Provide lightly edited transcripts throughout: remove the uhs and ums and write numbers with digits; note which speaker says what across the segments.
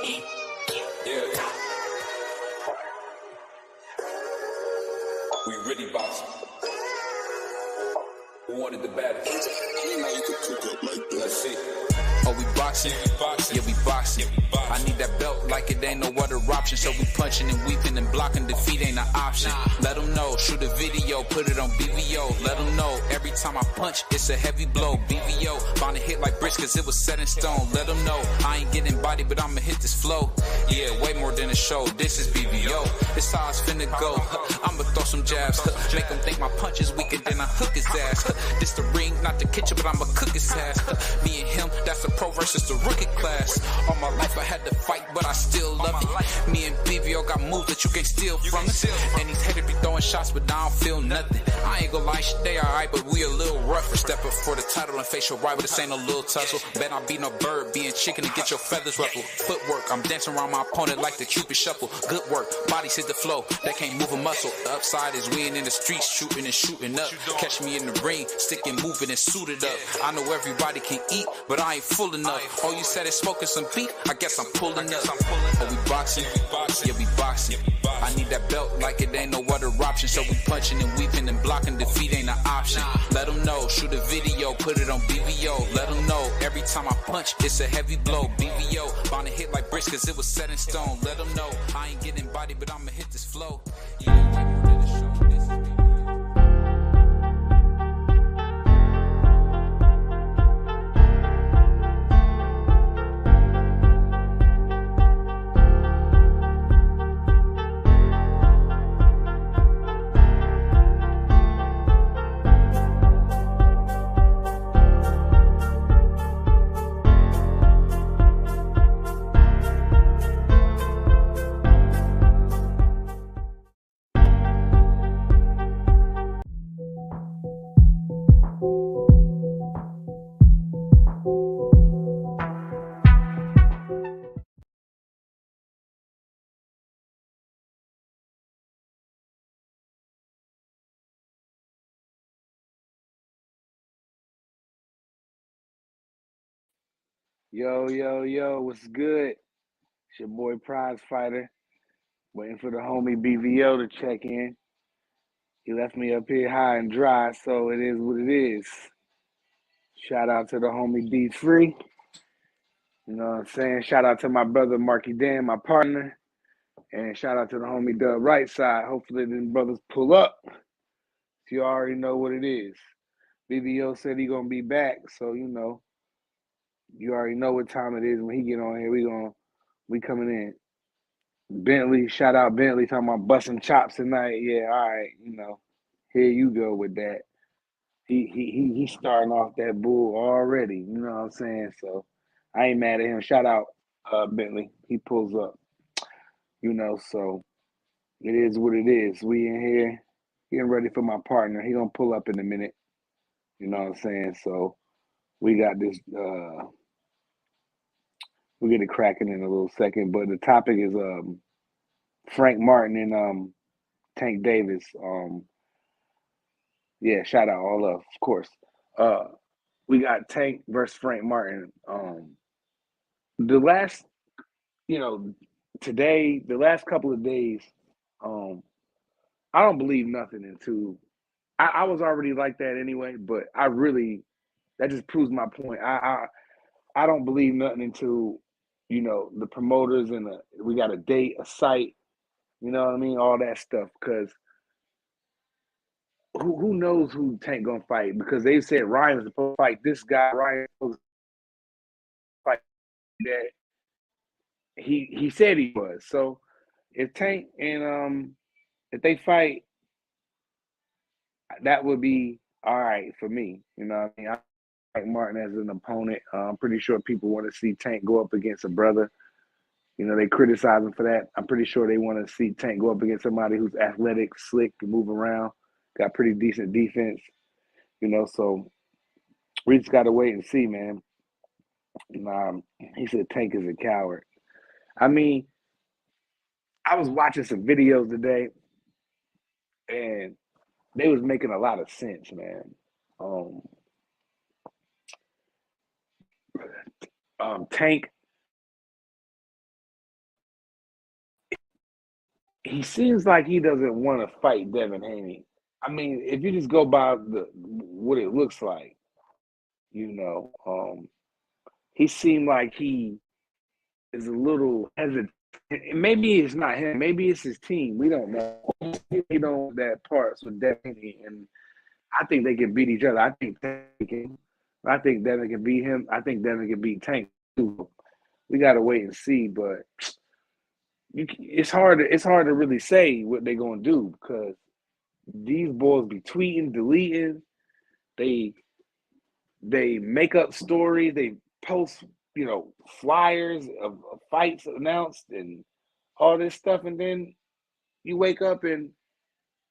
Speaker 1: Yeah. We really boxing. Who wanted the baddest? Let's see.
Speaker 2: Oh, we boxing? Yeah, we boxing. I need that belt like it ain't no other option. So we punching and weeping and blocking. Defeat ain't an option. Let them know. Shoot a video. Put it on BVO. Let them know. Every time I punch, it's a heavy blow. BVO. Bound to hit like bricks cause it was set in stone. Let them know. I ain't getting body, but I'ma hit this flow. Yeah, way more than a show. This is BVO. This how it's finna go. I'ma throw some jabs. Make them think my punch is weaker than I hook his ass. This the ring, not the kitchen, but I'ma cook his ass. Me and him, that's the pro versus the rookie class. All my life I had to fight, but I still love it. Me and BVO got moves that you can't steal from us. And these haters be throwing shots, but I don't feel nothing. I ain't gonna lie, shit, they alright, but we a little rougher. Step up for the title and face your rival, this ain't no little tussle. Bet I be no bird, being chicken to get your feathers ruffled. Footwork, I'm dancing around my opponent like the Cupid shuffle. Good work, bodies hit the flow, they can't move a muscle. The upside is we ain't in the streets, shooting and shooting up. Catch me in the ring, sticking, moving and suited up. I know everybody can eat, but I ain't full enough. Oh, you said it's smoking some beat? I guess I'm pulling up. Oh, we boxing? Yeah, we boxing. I need that belt like it ain't no other option. So we punching and weeping and blocking. Defeat ain't an option. Let them know. Shoot a video. Put it on BVO. Let them know. Every time I punch, it's a heavy blow. BVO. Bound to hit like bricks cause it was set in stone. Let them know. I ain't getting body, but I'ma hit this flow. Yeah, way more than a show. This is BVO.
Speaker 3: Yo, what's good? It's your boy Prize Fighter. Waiting for the homie BVO to check in. He left me up here high and dry, so it is what it is. Shout out to the homie D Free. You know what I'm saying? Shout out to my brother Marky Dan, my partner. And shout out to the homie Dub Right Side. Hopefully them brothers pull up. You already know what it is. BVO said he gonna be back, so you already know what time it is when he get on here. We coming in. Bentley, shout out Bentley, talking about busting chops tonight. Yeah, all right, here you go with that. He's starting off that bull already. You know what I'm saying? So I ain't mad at him. Shout out Bentley. He pulls up. So it is what it is. We in here getting ready for my partner. He gonna pull up in a minute. You know what I'm saying? So we got this. We'll get it cracking in a little second. But the topic is Frank Martin and Tank Davis. Yeah, shout out all of course. We got Tank versus Frank Martin. The last, you know, today, the last couple of days, um, I don't believe nothing into. I was already like that anyway, but I really that just proves my point. I don't believe nothing into, the promoters and we got a date, a site, you know what I mean, all that stuff because who knows who Tank gonna fight? Because they said Ryan was supposed to fight this guy, Ryan was supposed to fight that. He said he was. So if Tank and if they fight, that would be all right for me. You know what I mean? I like Martin as an opponent. I'm pretty sure people want to see Tank go up against a brother. They criticize him for that. I'm pretty sure they want to see Tank go up against somebody who's athletic, slick, can move around, got pretty decent defense. So we just got to wait and see, man. He said Tank is a coward. I mean, I was watching some videos today, and they was making a lot of sense, man. Tank he seems like he doesn't want to fight Devin Haney. I mean, if you just go by what it looks like, you know, he seemed like he is a little hesitant. Maybe it's not him. Maybe it's his team. We don't know. We don't that parts with Devin, and I think they can beat each other. I think Devin can beat him. I think Devin can beat Tank too. We got to wait and see, but it's hard. It's hard to really say what they're gonna do because these boys be tweeting, deleting. They make up stories. They post, flyers of fights announced and all this stuff, and then you wake up and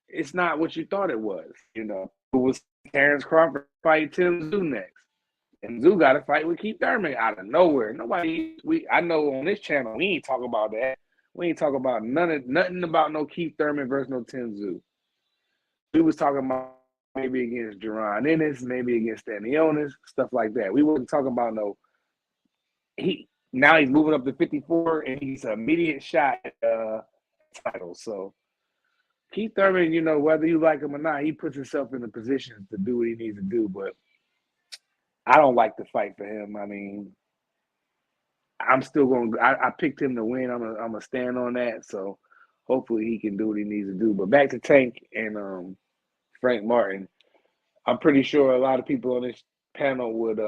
Speaker 3: it's not what you thought it was. It was Terrence Crawford fight Tim Zoo next, and Zoo got a fight with Keith Thurman out of nowhere. I know on this channel we ain't talking about that. We ain't talking about nothing about no Keith Thurman versus no Tim Zoo. We was talking about maybe against Jerron Ennis, maybe against Stanionis, stuff like that. We wasn't talking about now he's moving up to 54 and he's an immediate shot at title. So Keith Thurman, whether you like him or not, he puts himself in the position to do what he needs to do. But I don't like the fight for him. I mean, I'm still going. I picked him to win. I'm gonna stand on that. So hopefully he can do what he needs to do. But back to Tank and Frank Martin. I'm pretty sure a lot of people on this panel would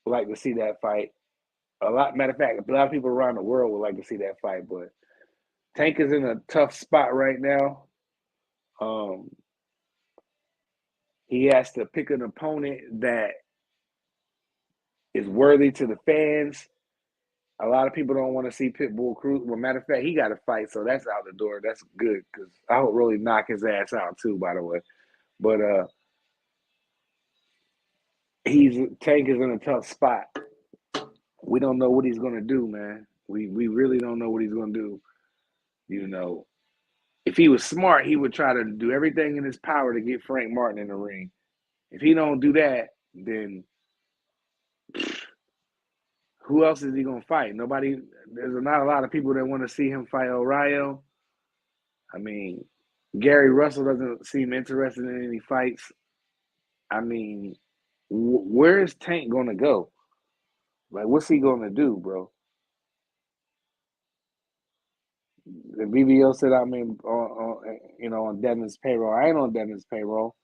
Speaker 3: like to see that fight. Matter of fact, a lot of people around the world would like to see that fight. But Tank is in a tough spot right now. He has to pick an opponent that is worthy to the fans. A lot of people don't want to see Pitbull Cruz. Well, matter of fact, he got to fight, so that's out the door. That's good because I would really knock his ass out too, by the way. But Tank is in a tough spot. We don't know what he's gonna do, man. We really don't know what he's gonna do. If he was smart, he would try to do everything in his power to get Frank Martin in the ring. If he don't do that, then who else is he gonna fight? Nobody. There's not a lot of people that want to see him fight O'Reilly. I mean, Gary Russell doesn't seem interested in any fights. I mean, where is Tank gonna go? Like, what's he gonna do, bro? The BVO said I'm on Devin's payroll. I ain't on Devin's payroll.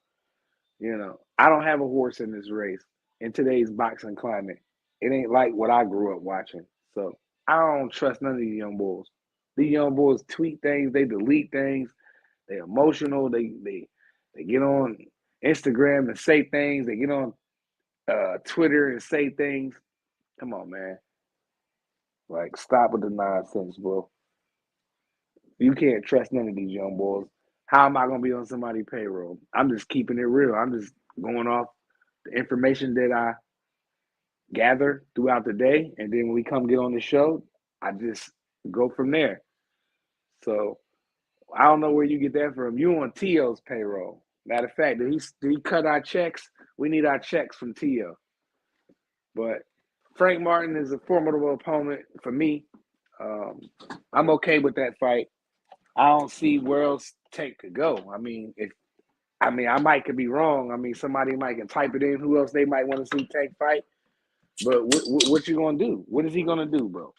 Speaker 3: I don't have a horse in this race in today's boxing climate. It ain't like what I grew up watching. So I don't trust none of these young boys. These young boys tweet things, they delete things, they're emotional, they get on Instagram and say things, they get on Twitter and say things. Come on, man. Like, stop with the nonsense, bro. You can't trust none of these young boys. How am I going to be on somebody's payroll? I'm just keeping it real. I'm just going off the information that I gather throughout the day. And then when we come get on the show, I just go from there. So I don't know where you get that from. You on T.O.'s payroll. Matter of fact, did he cut our checks? We need our checks from T.O. But Frank Martin is a formidable opponent for me. I'm okay with that fight. I don't see where else Tank could go. I might could be wrong. I mean, somebody might can type it in who else they might want to see Tank fight. But what you gonna do? What is he gonna do, bro?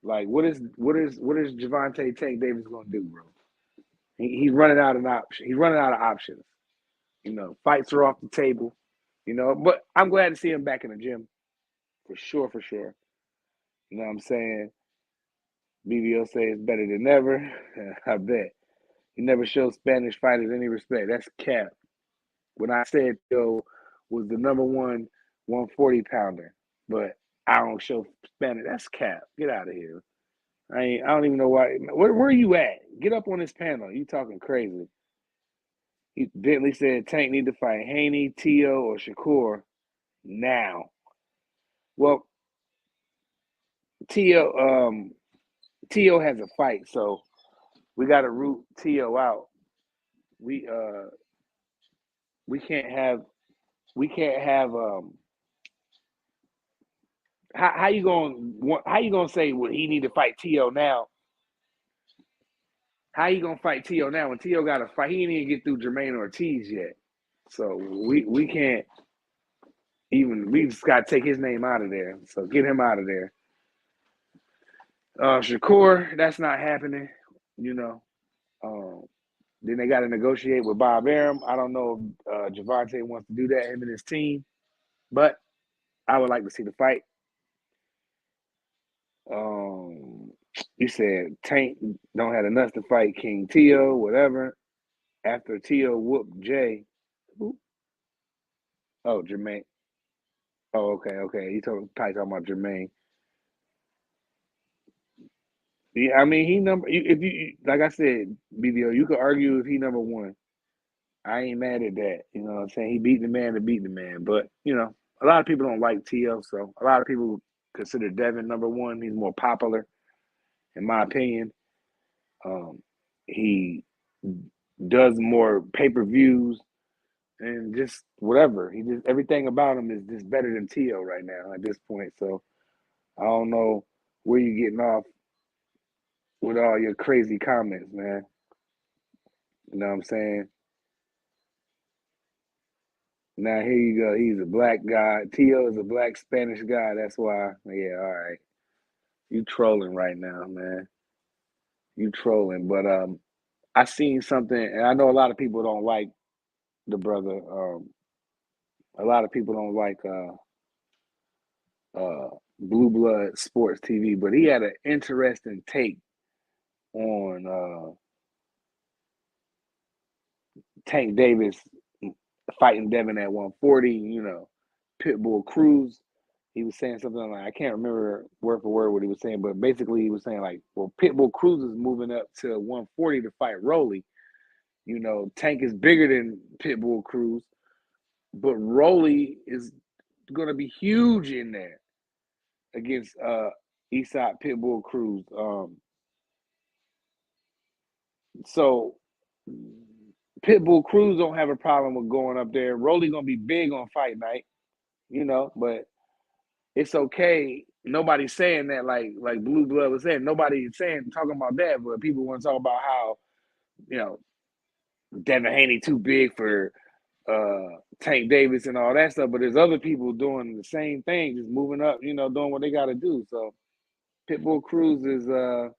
Speaker 3: Like, what is Gervonta Tank Davis gonna do, bro? He's running out of options. He's running out of options. Fights are off the table. But I'm glad to see him back in the gym, for sure, for sure. You know what I'm saying? BVO say it's better than ever. I bet. He never showed Spanish fighters any respect. That's cap. When I said was the number one 140 pounder, but I don't show Spanish. That's cap. Get out of here. I don't even know why. Where are you at? Get up on this panel. You talking crazy. Bentley said Tank need to fight Haney, T.O., or Shakur now. Well, T.O. has a fight, so we got to root T.O. out. We can't have how you gonna say he need to fight T.O. now How you gonna fight Tio now when Tio got to fight? He didn't even get through Jermaine Ortiz yet. So we can't even. We just got to take his name out of there. So get him out of there. Shakur, that's not happening. You know. Then they got to negotiate with Bob Arum. I don't know if Javante wants to do that, him and his team, but I would like to see the fight. You said Tank don't have the nuts to fight King Tio, whatever. After Tio whooped Jay. Who? Oh, Jermaine. Oh, okay. He probably talking about Jermaine. Yeah, I mean, he number. If you like I said, BVO, you could argue if he number one. I ain't mad at that. You know what I'm saying? He beat the man to beat the man. But, a lot of people don't like T.O., so a lot of people consider Devin number one. He's more popular, in my opinion. He does more pay-per-views and just whatever. Everything about him is just better than T.O. right now at this point. So I don't know where you're getting off with all your crazy comments, man. You know what I'm saying? Now here you go. He's a black guy. Tio is a black Spanish guy. That's why. Yeah, all right. You trolling right now, man. You trolling. But I seen something, and I know a lot of people don't like the brother. A lot of people don't like Blue Blood Sports TV, but he had an interesting take on Tank Davis fighting Devin at 140. Pitbull Cruz. He was saying something like, I can't remember word for word what he was saying, but basically he was saying like, well, Pitbull Cruz is moving up to 140 to fight Rolly. Tank is bigger than Pitbull Cruz, but Rolly is going to be huge in there against Eastside Pitbull Cruz. So Pitbull Cruz don't have a problem with going up there. Rolly going to be big on fight night, but it's okay. Nobody's saying that like Blue Blood was saying. Nobody's talking about that, but people want to talk about how, Devin Haney too big for Tank Davis and all that stuff. But there's other people doing the same thing, just moving up, doing what they got to do. So Pitbull Cruz is, I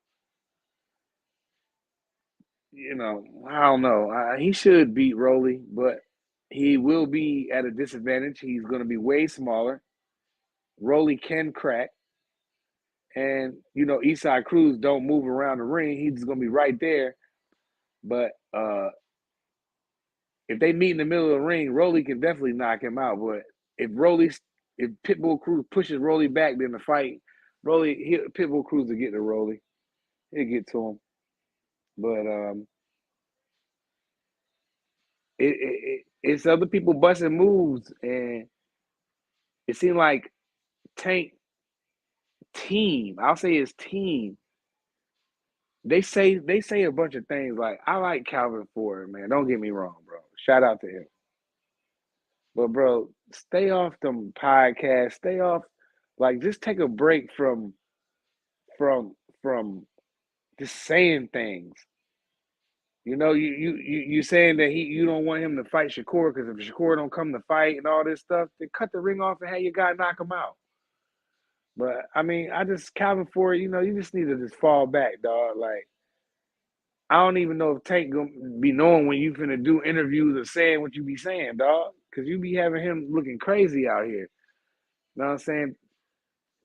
Speaker 3: don't know. He should beat Rolly, but he will be at a disadvantage. He's going to be way smaller. Rolly can crack. And, Eastside Cruz don't move around the ring. He's just going to be right there. But if they meet in the middle of the ring, Rolly can definitely knock him out. But if Pitbull Cruz pushes Rolly back, then the fight, Pitbull Cruz will get to Rolly. He'll get to him. But it's other people busting moves. And it seemed like Tank team, I'll say his team, they say a bunch of things like, I like Calvin Ford, man. Don't get me wrong, bro. Shout out to him. But bro, stay off them podcasts. Stay off, just take a break from just saying things. You saying that you don't want him to fight Shakur because if Shakur don't come to fight and all this stuff, then cut the ring off and have your guy knock him out. But I mean, Calvin Ford, you just need to just fall back, dog. Like, I don't even know if Tank gonna be knowing when you finna do interviews or saying what you be saying, dog. Cause you be having him looking crazy out here. You know what I'm saying?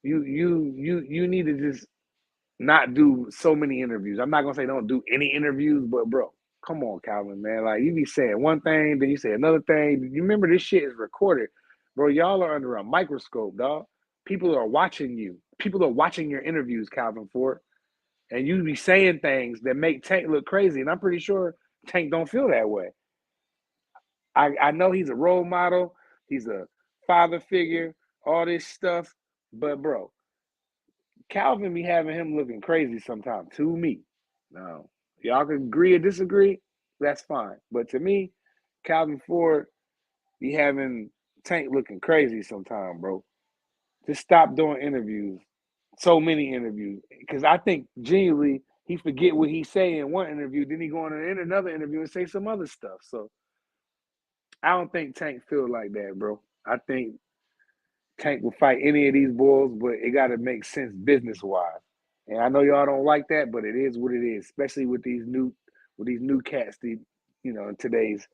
Speaker 3: You need to just not do so many interviews. I'm not gonna say don't do any interviews, but bro, come on, Calvin, man. Like, you be saying one thing, then you say another thing. You remember this shit is recorded, bro. Y'all are under a microscope, dog. People are watching you. People are watching your interviews, Calvin Ford. And you be saying things that make Tank look crazy. And I'm pretty sure Tank don't feel that way. I know he's a role model. He's a father figure, all this stuff. But, bro, Calvin be having him looking crazy sometimes, to me. Now, y'all can agree or disagree. That's fine. But to me, Calvin Ford be having Tank looking crazy sometimes, bro. Just stop doing interviews. So many interviews. Because I think genuinely he forget what he say in one interview, then he go on another interview and say some other stuff. So I don't think Tank feel like that, bro. I think Tank will fight any of these bulls, but it got to make sense business wise. And I know y'all don't like that, but it is what it is, especially with these new cats. In today's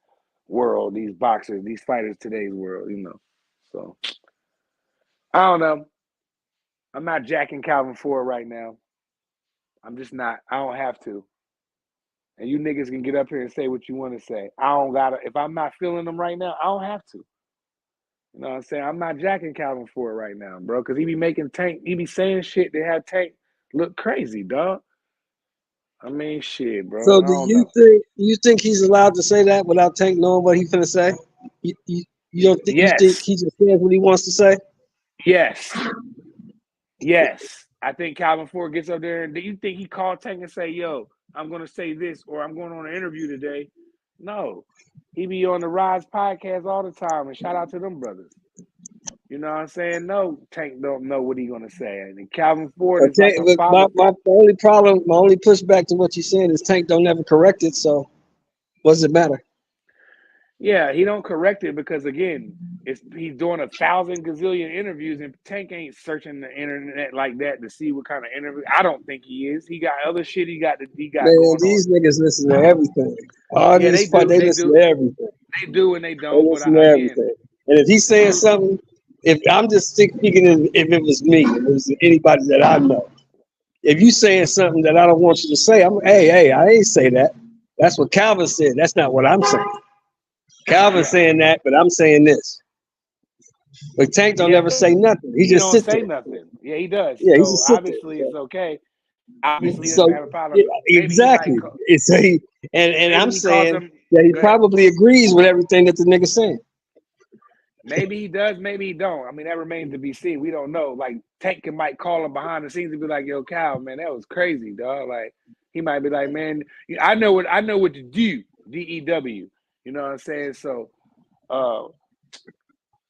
Speaker 3: world, these boxers, these fighters, today's world. So I don't know. I'm not jacking Calvin Ford right now. I'm just not. I don't have to. And you niggas can get up here and say what you want to say. I don't gotta. If I'm not feeling them right now, I don't have to. You know what I'm saying? I'm not jacking Calvin Ford right now, bro, because he be making Tank, he be saying shit that have Tank look crazy, dog. I mean, shit, bro.
Speaker 4: So
Speaker 3: I
Speaker 4: do
Speaker 3: don't
Speaker 4: you
Speaker 3: know.
Speaker 4: think he's allowed to say that without Tank knowing what he's finna say? You don't think you think
Speaker 3: Yes.
Speaker 4: he just says what he wants to say?
Speaker 3: Yes. Yes. I think Calvin Ford gets up there, and do you think he called Tank and say, yo, I'm going to say this, or I'm going on an interview today? No. He be on the Rise podcast all the time, and shout out to them brothers. You know what I'm saying? No, Tank don't know what he gonna say. And Calvin Ford is like
Speaker 4: Okay,
Speaker 3: a
Speaker 4: but
Speaker 3: father.
Speaker 4: my only problem, my only pushback to what you're saying is Tank don't never correct it. So what does it matter?
Speaker 3: Yeah, he don't correct it because again, he's doing 1,000 gazillion interviews, and Tank ain't searching the internet like that to see what kind of interview. I don't think he is. He got other shit he got
Speaker 4: Man,
Speaker 3: going on.
Speaker 4: these niggas listen to everything. All
Speaker 3: Yeah,
Speaker 4: these
Speaker 3: they do.
Speaker 4: they
Speaker 3: They
Speaker 4: listen
Speaker 3: do.
Speaker 4: to everything.
Speaker 3: They do, and they
Speaker 4: They
Speaker 3: don't. But
Speaker 4: listen to
Speaker 3: again,
Speaker 4: everything. And if he's saying something, if I'm just speaking, if it was me, if it was anybody that I know, if you saying something that I don't want you to say, hey, I ain't say that. That's what Calvin said. That's not what I'm saying. Calvin's saying that, but I'm saying this. But Tank don't
Speaker 3: yeah,
Speaker 4: never say nothing. He
Speaker 3: he
Speaker 4: just
Speaker 3: don't
Speaker 4: sit
Speaker 3: say
Speaker 4: there.
Speaker 3: nothing. Yeah, he does.
Speaker 4: Yeah, he
Speaker 3: So
Speaker 4: just sit there.
Speaker 3: obviously, it's okay. Obviously, he
Speaker 4: So
Speaker 3: doesn't have a
Speaker 4: yeah,
Speaker 3: problem. Maybe he might.
Speaker 4: exactly. It's a, and
Speaker 3: Maybe
Speaker 4: I'm
Speaker 3: he calls
Speaker 4: saying
Speaker 3: him.
Speaker 4: that he
Speaker 3: Go ahead.
Speaker 4: probably agrees with everything that the nigga's saying.
Speaker 3: Maybe he does, maybe he don't. I mean, that remains to be seen. We don't know. Like Tank might call him behind the scenes and be like, "Yo, Cal, man, that was crazy, dog." Like he might be like, "Man, I know what to do." DEW. You know what I'm saying? So, uh,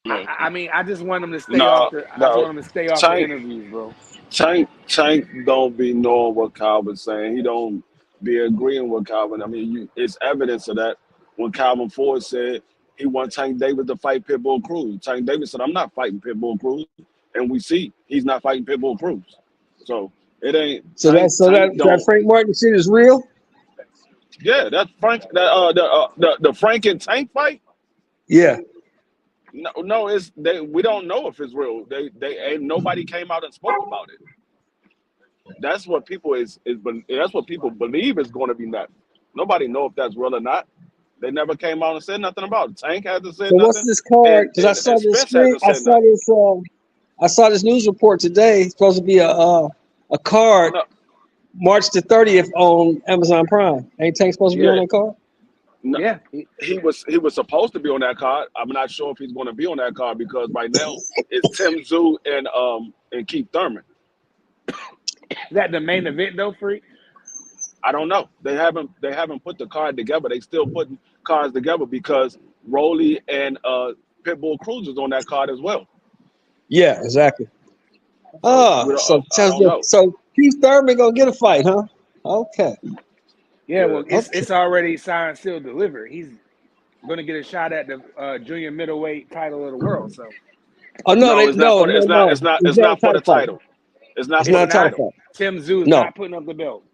Speaker 3: I mean, I just want him to stay off
Speaker 1: No,
Speaker 3: the. I just
Speaker 1: no.
Speaker 3: want him to stay off the
Speaker 1: Tank,
Speaker 3: interviews, bro.
Speaker 1: Tank don't be knowing what Calvin's saying. He don't be agreeing with Calvin. I mean, it's evidence of that. When Calvin Ford said he wants Tank Davis to fight Pitbull Cruz, Tank Davis said, "I'm not fighting Pitbull Cruz," and we see he's not fighting Pitbull Cruz. So it ain't
Speaker 4: So
Speaker 1: Tank. Tank
Speaker 4: that
Speaker 1: don't.
Speaker 4: Frank Martin shit is real.
Speaker 1: Yeah, that's Frank. The Frank and Tank fight.
Speaker 4: Yeah.
Speaker 1: No, no, it's they. We don't know if it's real. They ain't nobody came out and spoke about it. That's what people that's what people believe is going to be nuts. Nobody know if that's real or not. They never came out and said nothing about it. Tank hasn't said
Speaker 4: So what's
Speaker 1: nothing,
Speaker 4: this card?
Speaker 1: and
Speaker 4: Because I
Speaker 1: and,
Speaker 4: saw
Speaker 1: and
Speaker 4: this
Speaker 1: Spence
Speaker 4: screen.
Speaker 1: hasn't said nothing.
Speaker 4: I saw this news report today. It's supposed to be a card
Speaker 1: No,
Speaker 4: March the 30th on Amazon Prime. Ain't Tank supposed to be on
Speaker 1: yeah,
Speaker 4: that card?
Speaker 1: no,
Speaker 3: Yeah,
Speaker 1: he was supposed to be on that card. I'm not sure if he's going to be on that card because right now it's Tim Zoo and Keith Thurman.
Speaker 3: is that the main event though, Free?
Speaker 1: I don't know. They haven't put the card together. They still putting cards together because Rolly and Pitbull Cruz is on that card as well.
Speaker 4: Yeah, exactly.
Speaker 1: So I don't know.
Speaker 4: So Keith Thurman gonna get a fight, huh? Okay.
Speaker 3: Yeah,
Speaker 1: Yeah.
Speaker 3: well,
Speaker 4: Okay.
Speaker 3: it's already signed, sealed, delivered. He's going to get a shot at the junior middleweight title of the world. So
Speaker 4: Oh no,
Speaker 1: No, it's not for the, it's not
Speaker 4: no.
Speaker 1: it's not
Speaker 4: It's
Speaker 1: it's
Speaker 4: not a
Speaker 1: not for the
Speaker 4: title fight.
Speaker 1: title. It's not
Speaker 4: It's
Speaker 1: for
Speaker 3: it's
Speaker 4: not
Speaker 1: the
Speaker 4: a title
Speaker 3: not.
Speaker 1: title.
Speaker 4: fight.
Speaker 3: Tim Zoo is
Speaker 4: No.
Speaker 3: not putting up the belt.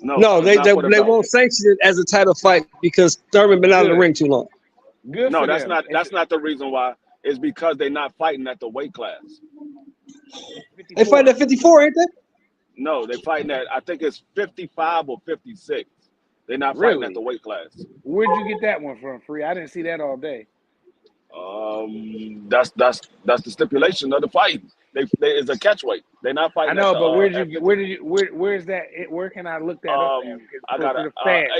Speaker 1: No,
Speaker 4: No,
Speaker 1: it's
Speaker 4: they
Speaker 1: not for the belt.
Speaker 4: won't sanction it as a title fight because Thurman been out of the
Speaker 3: Good.
Speaker 4: ring too long.
Speaker 3: Good
Speaker 1: No,
Speaker 3: for
Speaker 1: that's
Speaker 3: them.
Speaker 1: not
Speaker 3: It's
Speaker 1: that's not the reason why. It's because they're not fighting at the weight class.
Speaker 4: They fight
Speaker 3: 54.
Speaker 4: at 54, ain't they?
Speaker 1: No, they're fighting at I think it's 55 or 56. They're not fighting at the
Speaker 3: Really?
Speaker 1: weight class.
Speaker 3: Where'd you get that one from, Free? I didn't see that all day.
Speaker 1: That's the stipulation of the fight. They is a catch weight. They're not
Speaker 3: I
Speaker 1: fighting at
Speaker 3: know,
Speaker 1: the
Speaker 3: but where did
Speaker 1: at
Speaker 3: you? Where
Speaker 1: 50.
Speaker 3: did you? Where's that? Where can I look that up at? Because
Speaker 1: I
Speaker 3: for
Speaker 1: gotta
Speaker 3: the fans.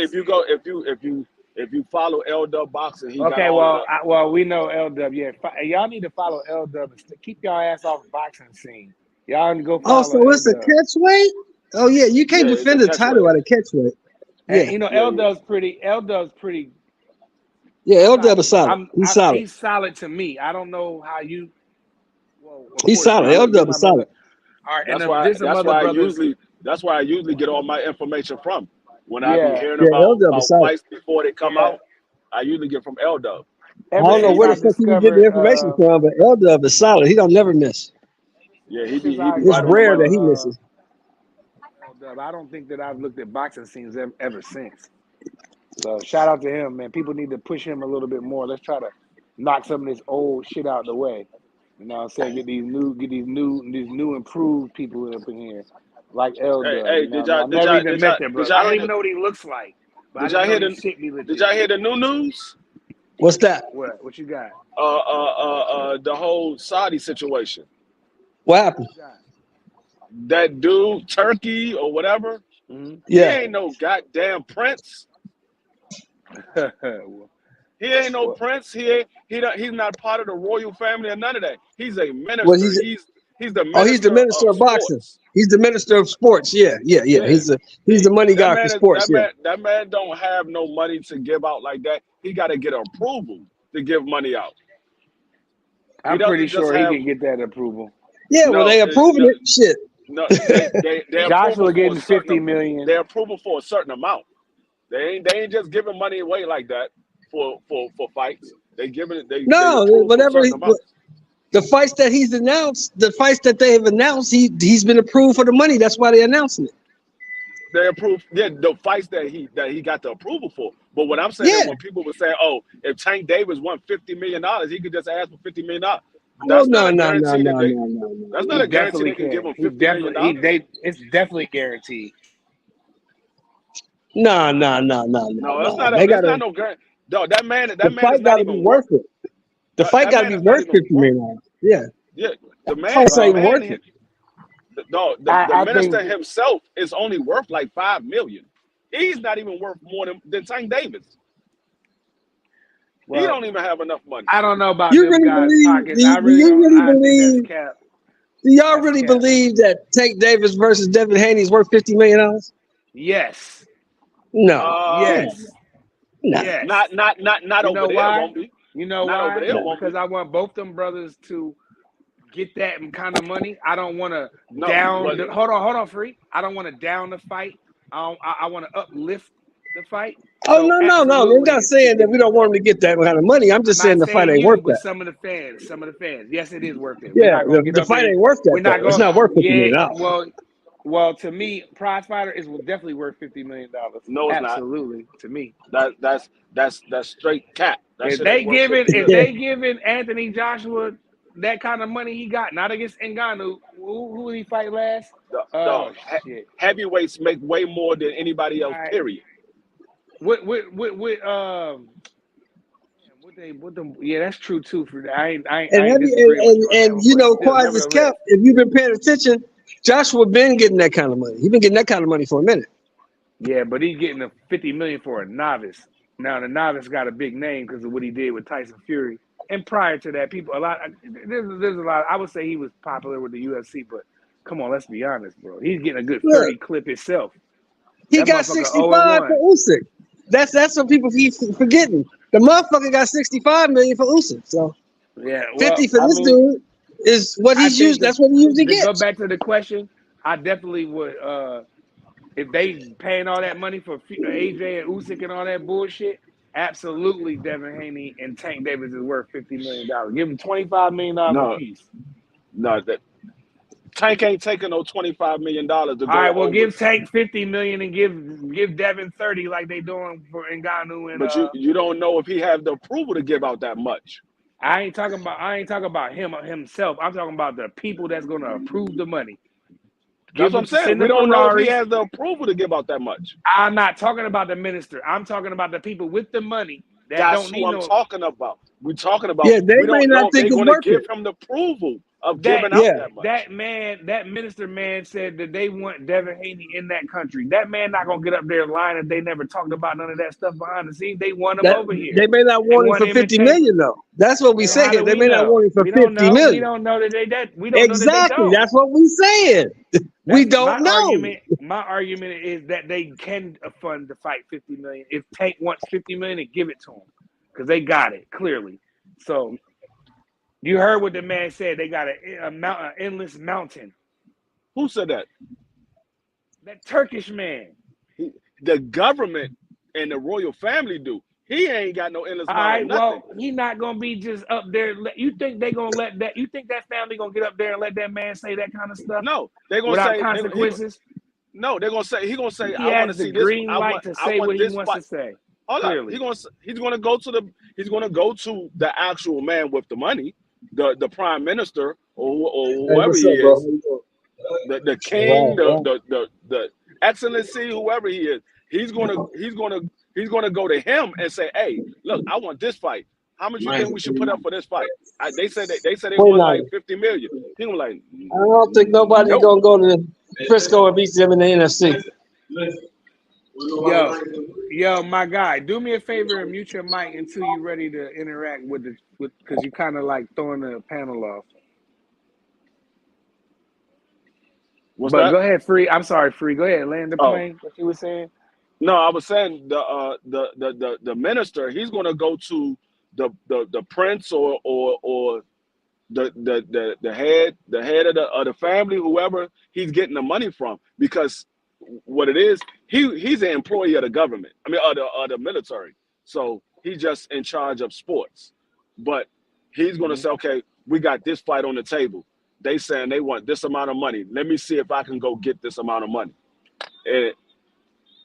Speaker 1: if you follow L Dub Boxing, he got
Speaker 3: Okay,
Speaker 1: all of
Speaker 3: well,
Speaker 1: the
Speaker 3: we know LW. Yeah, y'all need to follow LW. Keep y'all ass off boxing scene. Y'all need to go
Speaker 4: Oh,
Speaker 3: follow
Speaker 4: so it's a
Speaker 3: LW.
Speaker 4: catch weight? Oh yeah, you can't
Speaker 1: yeah, it's a
Speaker 4: defend a
Speaker 1: catch weight.
Speaker 4: title at a catch weight.
Speaker 3: And
Speaker 4: Yeah.
Speaker 1: Yeah,
Speaker 3: LW's pretty. LW's pretty.
Speaker 4: Yeah,
Speaker 3: I'm
Speaker 4: L
Speaker 3: not.
Speaker 4: Dub is solid. He's solid.
Speaker 3: He's solid to me. I don't know how you. Well, of
Speaker 4: He's
Speaker 3: course,
Speaker 4: solid.
Speaker 3: Free.
Speaker 4: L
Speaker 3: You
Speaker 4: Dub
Speaker 3: my
Speaker 4: is
Speaker 3: brother.
Speaker 4: solid.
Speaker 3: All right, and
Speaker 1: That's why
Speaker 3: there's some other brothers.
Speaker 1: that's why I usually get all my information from. When I be
Speaker 3: Yeah,
Speaker 1: hearing
Speaker 4: Yeah, L Dub is
Speaker 1: about
Speaker 4: solid.
Speaker 1: fights before they come
Speaker 3: yeah.
Speaker 1: out, I usually get from L Dub.
Speaker 4: I
Speaker 3: Ever
Speaker 4: don't know
Speaker 3: since
Speaker 4: where
Speaker 3: I
Speaker 4: the fuck he be getting
Speaker 3: discovered,
Speaker 4: the information from, but L Dub is solid. He don't never miss.
Speaker 1: Yeah,
Speaker 3: ever since
Speaker 1: he
Speaker 3: I
Speaker 1: be
Speaker 4: It's
Speaker 1: right on
Speaker 3: got
Speaker 1: the
Speaker 4: rare
Speaker 3: to
Speaker 4: that
Speaker 1: money.
Speaker 4: he misses.
Speaker 3: L-Dub, I don't think that I've looked at boxing scenes ever since. So shout out to him, man. People need to push him a little bit more. Let's try to knock some of this old shit out the way. You know what I'm saying? Get these new improved people up in here. Like L Dub.
Speaker 1: Hey,
Speaker 3: You know what I mean? I never even met that
Speaker 1: did
Speaker 3: brother.
Speaker 1: y'all
Speaker 3: I don't
Speaker 1: hear
Speaker 3: even know what he looks like. But I
Speaker 1: did
Speaker 3: just
Speaker 1: y'all
Speaker 3: know
Speaker 1: hear
Speaker 3: his
Speaker 1: the
Speaker 3: shit be
Speaker 1: did
Speaker 3: legit.
Speaker 1: y'all hear the new news?
Speaker 4: What's that?
Speaker 3: What you got?
Speaker 1: The whole Saudi situation.
Speaker 4: What happened?
Speaker 3: What you got?
Speaker 1: That dude, Turkey or whatever,
Speaker 3: Mm-hmm.
Speaker 1: he
Speaker 4: Yeah.
Speaker 1: ain't no goddamn prince.
Speaker 3: well,
Speaker 1: He ain't no
Speaker 3: well,
Speaker 1: prince. He's not part of the royal family or none of that. He's a
Speaker 4: Well,
Speaker 1: minister. He's the
Speaker 4: he's the
Speaker 1: minister
Speaker 4: minister
Speaker 1: of
Speaker 4: of boxing.
Speaker 1: sports.
Speaker 4: He's the minister of sports. Yeah.
Speaker 1: Yeah.
Speaker 4: He's the money
Speaker 1: That
Speaker 4: guy for
Speaker 1: man is
Speaker 4: sports. Yeah.
Speaker 1: that man don't have no money to give out like that. He got to get approval to give money out. He
Speaker 3: I'm pretty
Speaker 1: doesn't just
Speaker 3: sure he
Speaker 1: have
Speaker 3: can get that approval.
Speaker 4: Yeah. Well,
Speaker 1: no
Speaker 4: they approving
Speaker 1: no
Speaker 4: it. Shit.
Speaker 1: no. They approval
Speaker 3: Joshua
Speaker 1: for a
Speaker 3: getting 50
Speaker 1: certain
Speaker 3: million.
Speaker 1: they approval for a certain amount. They ain't just giving money away like that for fights. They
Speaker 4: No,
Speaker 1: approve for
Speaker 4: whatever.
Speaker 1: certain amounts.
Speaker 4: The fights that he's announced, the fights that they have announced, he's been approved for the money. That's why they're announcing it.
Speaker 1: They approve, yeah, the fights that he got the approval for. But what I'm saying is
Speaker 4: Yeah.
Speaker 1: when people would say, "Oh, if Tank Davis won $50 million, he could just ask for $50 million."
Speaker 4: Oh
Speaker 1: That's not
Speaker 4: no
Speaker 1: a
Speaker 4: no no
Speaker 1: guarantee that
Speaker 4: no
Speaker 1: they.
Speaker 4: no no no
Speaker 1: That's not
Speaker 3: He
Speaker 1: a
Speaker 4: no.
Speaker 1: guarantee
Speaker 3: definitely
Speaker 1: they can give
Speaker 3: can.
Speaker 1: him
Speaker 3: He definitely
Speaker 1: $50 million.
Speaker 3: it's definitely guaranteed.
Speaker 4: No no no no no
Speaker 1: No, that's
Speaker 4: no.
Speaker 1: not a.
Speaker 4: They
Speaker 1: That's
Speaker 4: gotta.
Speaker 1: not no guarantee. No, that
Speaker 4: The
Speaker 1: man is
Speaker 4: fight
Speaker 1: not
Speaker 4: gotta be
Speaker 1: even worth.
Speaker 4: worth it. The fight
Speaker 1: That
Speaker 4: gotta
Speaker 1: man
Speaker 4: be
Speaker 1: is not
Speaker 4: worth
Speaker 1: even
Speaker 4: 50
Speaker 1: worth.
Speaker 4: million. Yeah.
Speaker 1: Yeah,
Speaker 4: Fight's not
Speaker 1: the
Speaker 4: even
Speaker 3: Well,
Speaker 1: man,
Speaker 4: worth it.
Speaker 1: no, the
Speaker 3: I
Speaker 1: minister
Speaker 3: think
Speaker 1: himself is only worth like $5 million. He's not even worth more than Tank Davis. He
Speaker 3: well,
Speaker 1: don't even have enough money.
Speaker 3: I don't know about
Speaker 4: You
Speaker 3: them
Speaker 4: really
Speaker 3: guys'
Speaker 4: believe?
Speaker 3: pockets. I
Speaker 4: Do
Speaker 3: really
Speaker 4: you
Speaker 3: don't.
Speaker 4: really
Speaker 3: I think that's
Speaker 4: believe?
Speaker 3: cap.
Speaker 4: Do y'all
Speaker 3: That's
Speaker 4: really
Speaker 3: cap.
Speaker 4: believe that Tank Davis versus Devin Haney is worth $50 million?
Speaker 3: Yes.
Speaker 4: No.
Speaker 1: Uh,
Speaker 4: Come on,
Speaker 3: Yes.
Speaker 4: man. No.
Speaker 3: Yes.
Speaker 1: not
Speaker 3: You
Speaker 1: over
Speaker 3: know
Speaker 1: there.
Speaker 3: why?
Speaker 1: Won't be.
Speaker 3: You know
Speaker 1: Not over
Speaker 3: why?
Speaker 1: there.
Speaker 4: No.
Speaker 1: Won't
Speaker 3: Because
Speaker 1: be.
Speaker 3: I want both them brothers to get that kind of money. I don't want to
Speaker 1: No,
Speaker 3: down.
Speaker 1: but
Speaker 3: Hold on, free. I don't want to down the fight. I want to uplift the fight.
Speaker 4: Oh
Speaker 3: So
Speaker 4: no no no! We're
Speaker 3: absolutely,
Speaker 4: not
Speaker 3: it's
Speaker 4: saying that we don't want him to
Speaker 3: $50 million.
Speaker 4: get that kind of money. I'm
Speaker 3: I'm
Speaker 4: just saying
Speaker 3: not
Speaker 4: the fight
Speaker 3: saying
Speaker 4: ain't
Speaker 3: you,
Speaker 4: worth
Speaker 3: but
Speaker 4: that.
Speaker 3: some of the fans. Some of the fans. Yes, it is worth it. We're
Speaker 4: Yeah,
Speaker 3: not gonna get
Speaker 4: the
Speaker 3: up
Speaker 4: fight
Speaker 3: here.
Speaker 4: ain't worth that
Speaker 3: We're not
Speaker 4: though. It's
Speaker 3: going.
Speaker 4: not worth $50
Speaker 3: Yeah.
Speaker 4: million.
Speaker 3: Well, to me, prize fighter is definitely worth $50 million.
Speaker 1: no, it's not.
Speaker 3: Absolutely, to me.
Speaker 1: That's straight cap. That
Speaker 3: If
Speaker 1: shit ain't
Speaker 3: they
Speaker 1: worth
Speaker 3: giving
Speaker 1: 50
Speaker 3: if
Speaker 1: million.
Speaker 3: they giving Anthony Joshua that kind of money he got, not against Ngannou, who did he fight last?
Speaker 1: The
Speaker 3: Oh shit!
Speaker 1: heavyweights make way more than anybody
Speaker 3: All
Speaker 1: else.
Speaker 3: right,
Speaker 1: Period.
Speaker 3: what them? Yeah, that's true too. For I
Speaker 4: And
Speaker 3: ain't
Speaker 4: heavy
Speaker 3: disagreeing with you on that
Speaker 4: and
Speaker 3: one,
Speaker 4: you
Speaker 3: but
Speaker 4: know,
Speaker 3: still,
Speaker 4: quiet as
Speaker 3: nevertheless,
Speaker 4: kept. If you've been paying attention, Joshua been getting that kind of money. He's been getting that kind of money for a minute.
Speaker 3: yeah. But he's getting a $50 million for a novice. Now the novice got a big name because of what he did with Tyson Fury. And prior to that, there's a lot. I would say he was popular with the UFC, but come on, let's be honest, bro. He's getting a good
Speaker 4: Look,
Speaker 3: 30 clip himself.
Speaker 4: he
Speaker 3: That
Speaker 4: got
Speaker 3: motherfucker 0 and
Speaker 4: 65 for
Speaker 3: 1.
Speaker 4: Usyk. That's what people keep forgetting. The motherfucker got 65 million for Usyk. So
Speaker 3: Yeah, well,
Speaker 4: 50 for
Speaker 3: I
Speaker 4: this
Speaker 3: mean,
Speaker 4: dude is what
Speaker 3: I
Speaker 4: he's
Speaker 3: think
Speaker 4: used. That's what he usually
Speaker 3: to go
Speaker 4: gets.
Speaker 3: back to the question, I definitely would. If they paying all that money for AJ and Usyk and all that bullshit, absolutely, Devin Haney and Tank Davis is worth $50 million. Give them $25 million
Speaker 1: No,
Speaker 3: apiece.
Speaker 1: no, that Tank ain't taking no $25 million to
Speaker 3: All right,
Speaker 1: go
Speaker 3: well,
Speaker 1: over.
Speaker 3: give Tank $50 million and give Devin 30 like they doing for Ngannou and
Speaker 1: But you don't know if he have the approval to give out that much.
Speaker 3: I ain't talking about him himself. I'm talking about the people that's gonna approve the money.
Speaker 1: That's
Speaker 3: Give
Speaker 1: what
Speaker 3: them
Speaker 1: I'm saying.
Speaker 3: send
Speaker 1: We
Speaker 3: the
Speaker 1: don't know if he
Speaker 3: Ferraris.
Speaker 1: has the approval to give out that much.
Speaker 3: I'm not talking about the minister. I'm talking about the people with the money that
Speaker 1: That's
Speaker 3: don't
Speaker 1: who
Speaker 3: need
Speaker 1: I'm
Speaker 3: no
Speaker 1: talking about. We're talking about
Speaker 4: Yeah, they
Speaker 1: we
Speaker 4: may
Speaker 1: don't know
Speaker 4: not
Speaker 1: if
Speaker 4: think
Speaker 1: they're
Speaker 4: it's
Speaker 1: going to
Speaker 4: worth
Speaker 1: give
Speaker 4: it.
Speaker 1: him the approval of
Speaker 3: that
Speaker 1: giving out
Speaker 4: Yeah.
Speaker 1: that much.
Speaker 3: that minister man said that they want Devin Haney in that country. That man not gonna get up there lying if they never talked about none of that stuff behind the scenes. They want him
Speaker 4: That
Speaker 3: over here.
Speaker 4: they may not
Speaker 3: They
Speaker 4: want him
Speaker 3: want
Speaker 4: for
Speaker 3: him and
Speaker 4: 50
Speaker 3: Tank.
Speaker 4: million though. That's what we
Speaker 3: And how do
Speaker 4: saying. They
Speaker 3: we
Speaker 4: may not
Speaker 3: know?
Speaker 4: want him for
Speaker 3: We don't
Speaker 4: 50
Speaker 3: know. We
Speaker 4: million.
Speaker 3: don't know that we don't know that they
Speaker 4: Exactly.
Speaker 3: don't.
Speaker 4: That's what we saying. We
Speaker 3: That's
Speaker 4: don't know.
Speaker 3: My argument is that they can fund the fight 50 million. If Tank wants 50 million, and give it to him because they got it clearly. So you heard what the man said. They got an endless mountain
Speaker 1: Who said that?
Speaker 3: That Turkish man.
Speaker 1: The government and the royal family do. He ain't got no endless
Speaker 3: All
Speaker 1: amount of
Speaker 3: right,
Speaker 1: nothing.
Speaker 3: well, he not gonna be just up there. You think they gonna let that? You think that family gonna get up there and let that man say that kind of stuff
Speaker 1: No, they're gonna
Speaker 3: without
Speaker 1: say
Speaker 3: consequences?
Speaker 1: no. They're gonna say
Speaker 3: He
Speaker 1: I want to
Speaker 3: has the
Speaker 1: see this.
Speaker 3: green light to
Speaker 1: I
Speaker 3: say
Speaker 1: want
Speaker 3: what he
Speaker 1: this
Speaker 3: wants
Speaker 1: fight.
Speaker 3: to say.
Speaker 1: Hold up.
Speaker 3: Clearly,
Speaker 1: He's gonna go to the actual man with the money, the prime minister or
Speaker 4: Hey,
Speaker 1: whoever
Speaker 4: what's
Speaker 1: he
Speaker 4: up, bro? How
Speaker 1: is,
Speaker 4: you doing?
Speaker 1: the king,
Speaker 4: Right, right.
Speaker 1: the excellency, whoever he is. He's gonna go to him and say, hey, look, I want this fight. How much you
Speaker 4: Mine's
Speaker 1: think
Speaker 4: a
Speaker 1: we should put up for this fight? They said they want
Speaker 4: 29.
Speaker 1: like 50 million. He was like,
Speaker 4: I don't think nobody's
Speaker 1: nope.
Speaker 4: gonna go to Frisco and beat them in the NFC.
Speaker 3: yo, my guy, do me a favor and mute your mic until you're ready to interact with because you kind of like throwing the panel off.
Speaker 1: What's
Speaker 3: But
Speaker 1: that?
Speaker 3: go ahead, Free. I'm sorry, Free. Go ahead, land the
Speaker 1: Oh,
Speaker 3: plane. What you were saying?
Speaker 1: no, I was saying the minister, he's gonna go to the prince or the head of the family, whoever he's getting the money from, because what it is, he's an employee of the government. I mean, of the military. So he's just in charge of sports. But he's gonna say, okay, we got this fight on the table. They saying they want this amount of money. Let me see if I can go get this amount of money. And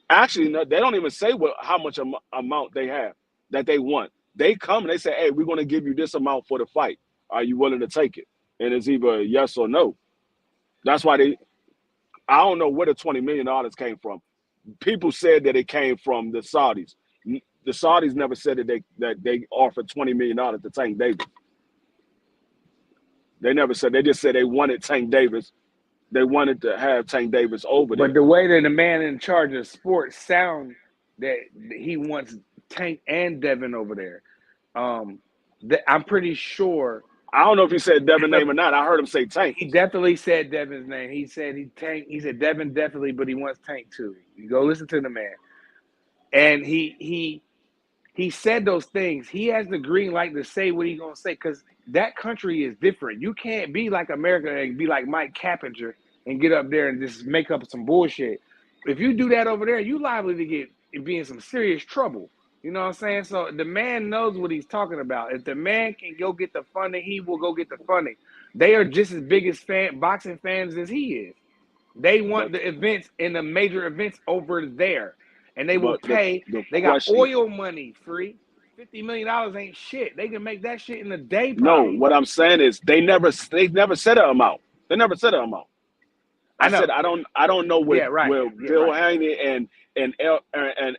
Speaker 1: actually, no, they don't even say how much amount they have that they want. They come and they say, hey, we're gonna give you this amount for the fight. Are you willing to take it? And it's either a yes or no. That's why I don't know where the $20 million came from. People said that it came from the Saudis. The Saudis never said that they offered $20 million to Tank Davis. They never said. They just said they wanted Tank Davis. They wanted to have Tank Davis over
Speaker 3: But
Speaker 1: there.
Speaker 3: the way that the man in charge of sports sound that he wants Tank and Devin over there, I'm pretty sure.
Speaker 1: I don't know if he said Devin name or not. I heard him say Tank.
Speaker 3: He definitely said Devin's name. He said Tank. He said Devin definitely, but he wants Tank too. You go listen to the man, and he said those things. He has the green light to say what he's gonna say because that country is different. You can't be like America and be like Mike Cappinger and get up there and just make up some bullshit. If you do that over there, you liable to be in some serious trouble. You know what I'm saying? So the man knows what he's talking about. If the man can go get the funding, he will go get the funding. They are just as big as boxing fans as he is. They want
Speaker 1: But
Speaker 3: the events and the major events over there. And they will
Speaker 1: but
Speaker 3: pay.
Speaker 1: the
Speaker 3: They got
Speaker 1: question.
Speaker 3: oil money free. $50 million ain't shit. They can make that shit in a day
Speaker 1: No,
Speaker 3: probably.
Speaker 1: what I'm saying is they never said an amount. They never said an amount.
Speaker 3: I
Speaker 1: I
Speaker 3: know.
Speaker 1: said I don't know
Speaker 3: Yeah, right.
Speaker 1: where
Speaker 3: Yeah,
Speaker 1: Bill
Speaker 3: right.
Speaker 1: Haney and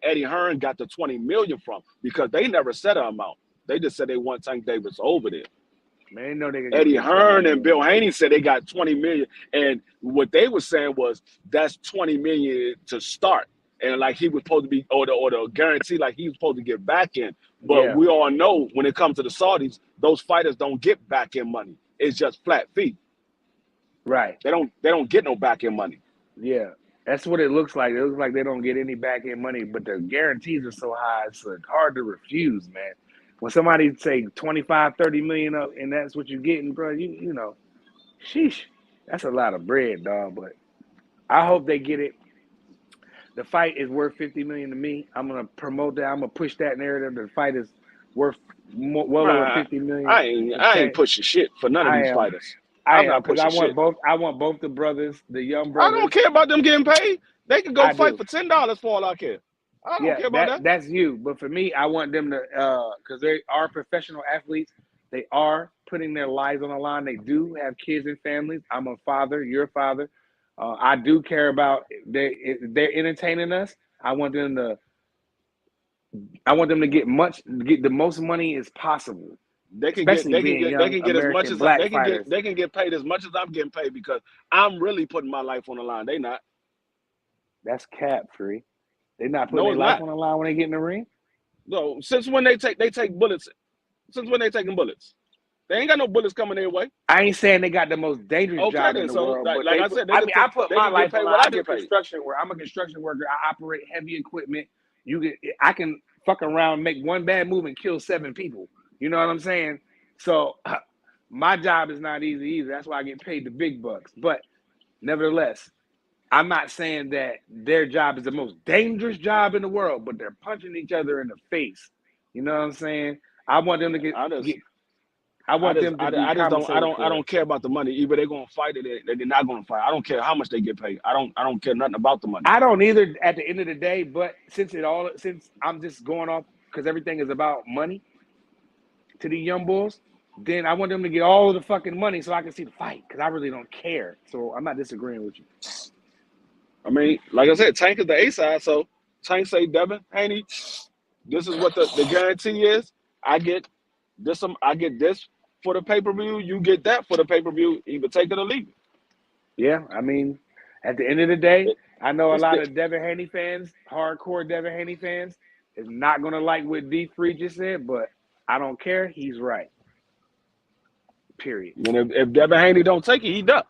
Speaker 1: Eddie Hearn got the 20 million from, because they never said an amount. They just said they want Tank Davis over there.
Speaker 3: Man, they know they can go
Speaker 1: Eddie
Speaker 3: get 20
Speaker 1: Hearn and
Speaker 3: million.
Speaker 1: Bill Haney said they got 20 million, and what they were saying was that's 20 million to start, and like he was supposed to be, or the guarantee, like he was supposed to get back in. But
Speaker 3: Yeah,
Speaker 1: we all know when it comes to the Saudis, those fighters don't get back in money. It's just flat fee.
Speaker 3: right.
Speaker 1: They don't get no back end money.
Speaker 3: Yeah. That's what it looks like. It looks like they don't get any back end money, but the guarantees are so high, it's hard to refuse, man. When somebody say 25, 30 million up and that's what you're getting, bro, you know, sheesh. That's a lot of bread, dog. But I hope they get it. The fight is worth 50 million to me. I'm gonna promote that. I'm gonna push that narrative. The fight is worth well over
Speaker 1: Man,
Speaker 3: 50 million.
Speaker 1: I ain't pushing shit for none of
Speaker 3: I
Speaker 1: these
Speaker 3: am.
Speaker 1: fighters.
Speaker 3: I
Speaker 1: I'm
Speaker 3: am
Speaker 1: not
Speaker 3: because I
Speaker 1: pushing
Speaker 3: want
Speaker 1: shit.
Speaker 3: both. I want both the brothers, the young
Speaker 1: I don't
Speaker 3: brothers.
Speaker 1: care about them getting paid. They can go
Speaker 3: I
Speaker 1: fight
Speaker 3: do.
Speaker 1: for $10 for all I care. I don't
Speaker 3: Yeah,
Speaker 1: care about that.
Speaker 3: that's you. But for me, I want them to because they are professional athletes. They are putting their lives on the line. They do have kids and families. I'm a father. You're a father. I do care about they're entertaining us. I want them to. I want them to get the most money as possible, especially being
Speaker 1: They
Speaker 3: young
Speaker 1: can get as much
Speaker 3: American
Speaker 1: as
Speaker 3: black fighters.
Speaker 1: they can get paid as much as I'm getting paid, because I'm really putting my life on the line. They not.
Speaker 3: That's cap free. They're not putting
Speaker 1: No,
Speaker 3: their
Speaker 1: it's
Speaker 3: life
Speaker 1: not.
Speaker 3: on the line when they get in the ring.
Speaker 1: No, since when they take bullets? Since when they taking bullets? They ain't got no bullets coming their way.
Speaker 3: I ain't saying they got the most dangerous
Speaker 1: Okay
Speaker 3: job in
Speaker 1: then.
Speaker 3: the
Speaker 1: So
Speaker 3: world, but
Speaker 1: like I said,
Speaker 3: I mean, I put
Speaker 1: they
Speaker 3: my
Speaker 1: can get
Speaker 3: life
Speaker 1: paid
Speaker 3: on.
Speaker 1: what
Speaker 3: I
Speaker 1: I
Speaker 3: do
Speaker 1: get paid.
Speaker 3: construction work. I'm a construction worker. I operate heavy equipment. I can fuck around, make one bad move, and kill 7 people. You know what I'm saying? So my job is not easy either. That's why I get paid the big bucks. But Nevertheless, I'm not saying that their job is the most dangerous job in the world, but they're punching each other in the face. You know what I'm saying? I want them to get. I want them to be compensated
Speaker 1: I don't care about the money. Either they're gonna fight or they're not gonna fight. I don't care how much they get paid. I don't care nothing about the money.
Speaker 3: I don't either at the end of the day, but since I'm just going off because everything is about money to the young bulls, then I want them to get all of the fucking money so I can see the fight because I really don't care. So I'm not disagreeing with you.
Speaker 1: I mean, like I said, Tank is the A side, so Tank say, Devin Haney, this is what the guarantee is. I get this for the pay-per-view, you get that for the pay-per-view, either take it or leave it.
Speaker 3: Yeah, I mean, at the end of the day, I know a lot of Devin Haney fans, hardcore Devin Haney fans, is not gonna like what D Free just said, but I don't care. He's right. Period.
Speaker 1: And if Devin Haney don't take it, he duck.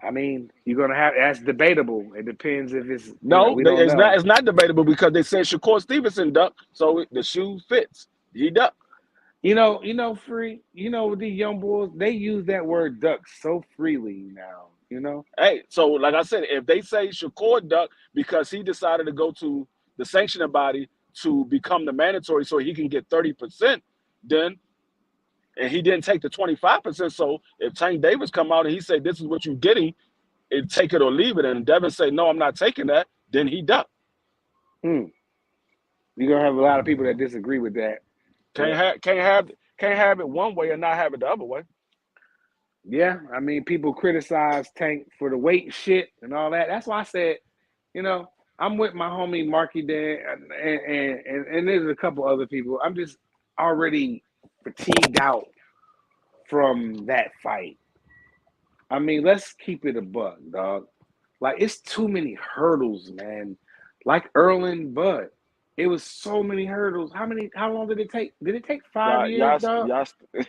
Speaker 3: I mean, you're gonna have that's debatable. It depends if it's
Speaker 1: it's not debatable because they said Shakur Stevenson duck, so the shoe fits. He duck.
Speaker 3: You know, Free. You know, the young boys, they use that word duck so freely now. You know.
Speaker 1: Hey, so like I said, if they say Shakur duck because he decided to go to the sanctioning body to become the mandatory so he can get 30%, then and he didn't take the 25%. So if Tank Davis come out and he say this is what you're getting, take it or leave it, and Devin say no, I'm not taking that, then he duck.
Speaker 3: You're gonna have a lot of people that disagree with that.
Speaker 1: Can't have it one way and not have it the other way.
Speaker 3: Yeah, I mean, people criticize Tank for the weight shit and all that. That's why I said, you know, I'm with my homie Marky Dan and there's a couple other people. I'm just already fatigued out from that fight. I mean, let's keep it a buck, dog. Like, it's too many hurdles, man. Like Earl and Bud. It was so many hurdles. How long did it take? Did it take 5 years, dog?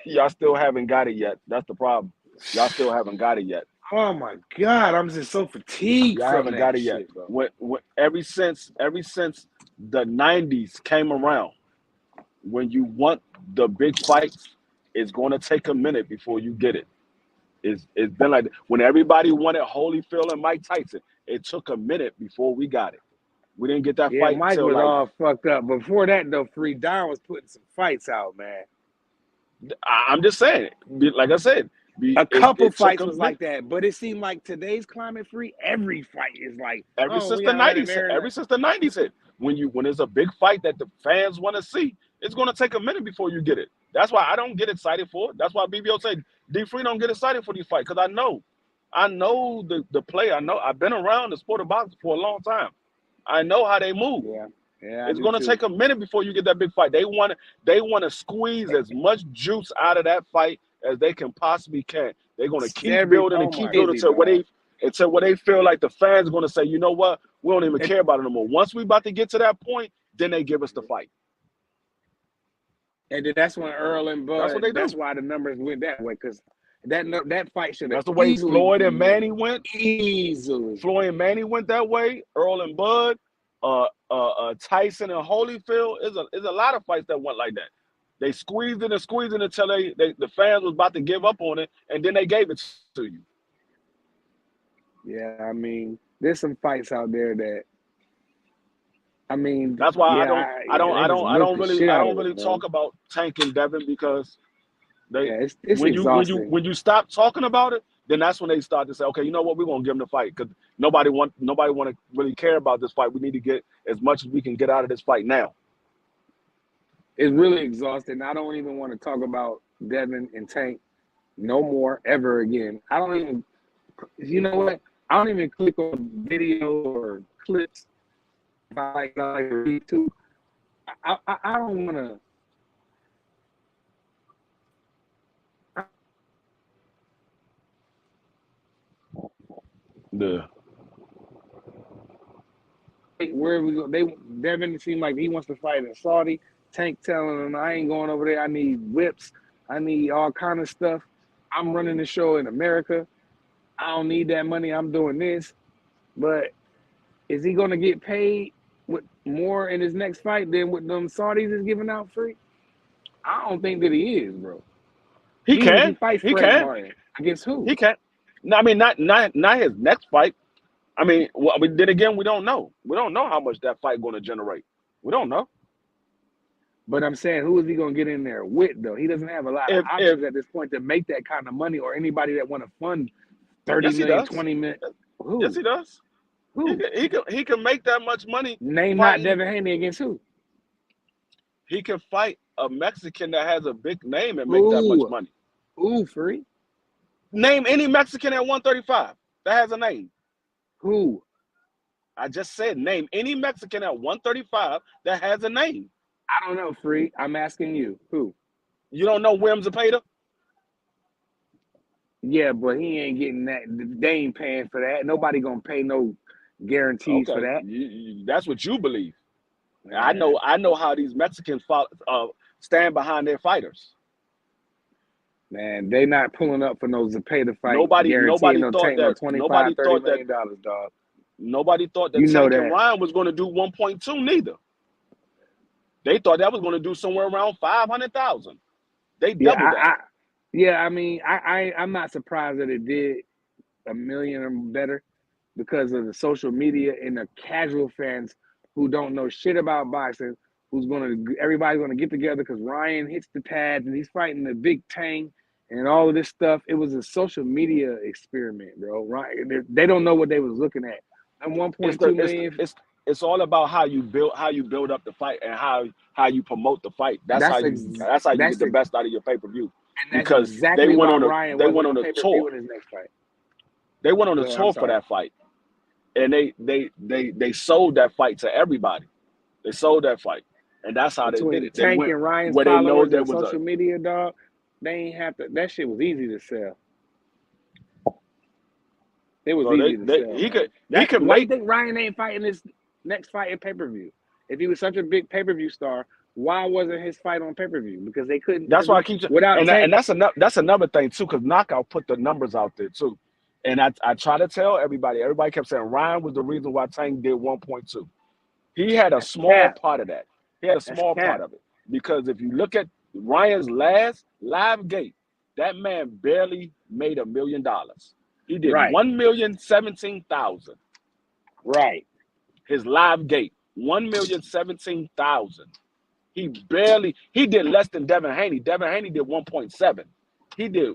Speaker 1: Y'all still haven't got it yet. That's the problem. Y'all still haven't got it yet.
Speaker 3: Oh my God, I'm just so fatigued.
Speaker 1: Y'all haven't got it yet. Bro. Ever since the 90s came around, when you want the big fights, it's going to take a minute before you get it. It's been like that. When everybody wanted Holyfield and Mike Tyson, it took a minute before we got it. We didn't get that fight.
Speaker 3: Mike was all fucked up. Before that, though, Free Don was putting some fights out, man.
Speaker 1: I'm just saying, like I said,
Speaker 3: a couple fights was like that, but it seemed like today's climate, Free, every fight is like
Speaker 1: since the 90s hit. When it's a big fight that the fans want to see, it's going to take a minute before you get it. That's why I don't get excited for it. That's why BVO said D Free don't get excited for these fights because I know the play. I know I've been around the sport of boxing for a long time. I know how they move.
Speaker 3: Yeah.
Speaker 1: It's going to take a minute before you get that big fight. They want to squeeze as much juice out of that fight as they can possibly can. They're going to keep building and keep building until they feel like the fans are going to say, you know what, we don't even care about it no more. Once we about to get to that point, then they give us the fight.
Speaker 3: And then that's when Earl and Bud. That's what they do. That's why the numbers went that way because that fight should have.
Speaker 1: That's the way Floyd and Manny went.
Speaker 3: Easily.
Speaker 1: Floyd and Manny went that way. Earl and Bud, Tyson and Holyfield. Is a lot of fights that went like that. They squeezed it until the fans was about to give up on it, and then they gave it to you.
Speaker 3: Yeah, I mean, there's some fights out there that. I mean,
Speaker 1: that's why I don't really talk about Tank and Devin because
Speaker 3: it's
Speaker 1: when you stop talking about it, then that's when they start to say, okay, you know what, we're gonna give them the fight because nobody want to really care about this fight. We need to get as much as we can get out of this fight now.
Speaker 3: It's really exhausting. I don't even want to talk about Devin and Tank no more ever again. I don't even. You know what? I don't even click on video or clips. If I like to read too, I don't want to. Where we go? Devin seemed like he wants to fight in Saudi. Tank telling him, I ain't going over there. I need whips. I need all kind of stuff. I'm running the show in America. I don't need that money. I'm doing this. But is he going to get paid with more in his next fight than what them Saudis is giving out free? I don't think that he is, bro.
Speaker 1: He can.
Speaker 3: He can. Against who?
Speaker 1: He can. No, I mean not his next fight. I mean, well, then again, we don't know. We don't know how much that fight going to generate. We don't know.
Speaker 3: But I'm saying, who is he going to get in there with, though? He doesn't have a lot of
Speaker 1: If
Speaker 3: options at this point to make that kind of money, or anybody that want to fund 30
Speaker 1: yes, he
Speaker 3: million,
Speaker 1: does.
Speaker 3: 20 million.
Speaker 1: Yes,
Speaker 3: Who?
Speaker 1: he does.
Speaker 3: Who?
Speaker 1: He can make that much money
Speaker 3: Name not
Speaker 1: fighting.
Speaker 3: Devin Haney against who?
Speaker 1: He can fight a Mexican that has a big name and make that much
Speaker 3: Who?
Speaker 1: money.
Speaker 3: Who, free?
Speaker 1: Name any Mexican at 135 that has a name.
Speaker 3: Who?
Speaker 1: I just said name any Mexican at 135 that has a name.
Speaker 3: I don't know, free. I'm asking you. Who?
Speaker 1: You don't know William Zepeda?
Speaker 3: Yeah, but he ain't getting that. They ain't paying for that. Nobody gonna pay no guarantees for that.
Speaker 1: That's what you believe.
Speaker 3: Man.
Speaker 1: I know how these Mexicans stand behind their fighters.
Speaker 3: Man, they not pulling up for no Zepeda fight.
Speaker 1: Nobody thought that.
Speaker 3: $25-30 million, dog.
Speaker 1: Nobody thought that
Speaker 3: You know
Speaker 1: Tank and
Speaker 3: that.
Speaker 1: Ryan was going to do 1.2 neither. They thought that was going to do somewhere around 500,000. They doubled that.
Speaker 3: I mean, I'm not surprised that it did $1 million or better because of the social media and the casual fans who don't know shit about boxing. Everybody's gonna get together because Ryan hits the pads and he's fighting the big Tank and all of this stuff. It was a social media experiment, bro. Ryan, they don't know what they was looking at. And 1.2 million.
Speaker 1: It's all about how you build up the fight and how you promote the fight. That's how you get the best out of your pay-per-view.
Speaker 3: Because exactly they went on a tour in his next fight.
Speaker 1: They went on a tour for that fight, and they sold that fight to everybody. They sold that fight, and that's how they did it.
Speaker 3: Tank and Ryan's
Speaker 1: where they know there was
Speaker 3: social media, dog. They ain't have to. That shit was easy to sell. It was easy to sell.
Speaker 1: He could
Speaker 3: why
Speaker 1: make.
Speaker 3: You think Ryan ain't fighting this next fight in pay-per-view? If he was such a big pay-per-view star, why wasn't his fight on pay-per-view? Because they couldn't.
Speaker 1: That's why I keep and that's another thing too, because Knockout put the numbers out there too. And I try to tell everybody kept saying Ryan was the reason why Tank did 1.2. He had a small part of that. He had a small part of it. Because if you look at Ryan's last live gate, that man barely made $1 million. He did 1,017,000.
Speaker 3: Right.
Speaker 1: His live gate, 1,017,000. He did less than Devin Haney. Devin Haney did 1.7. He did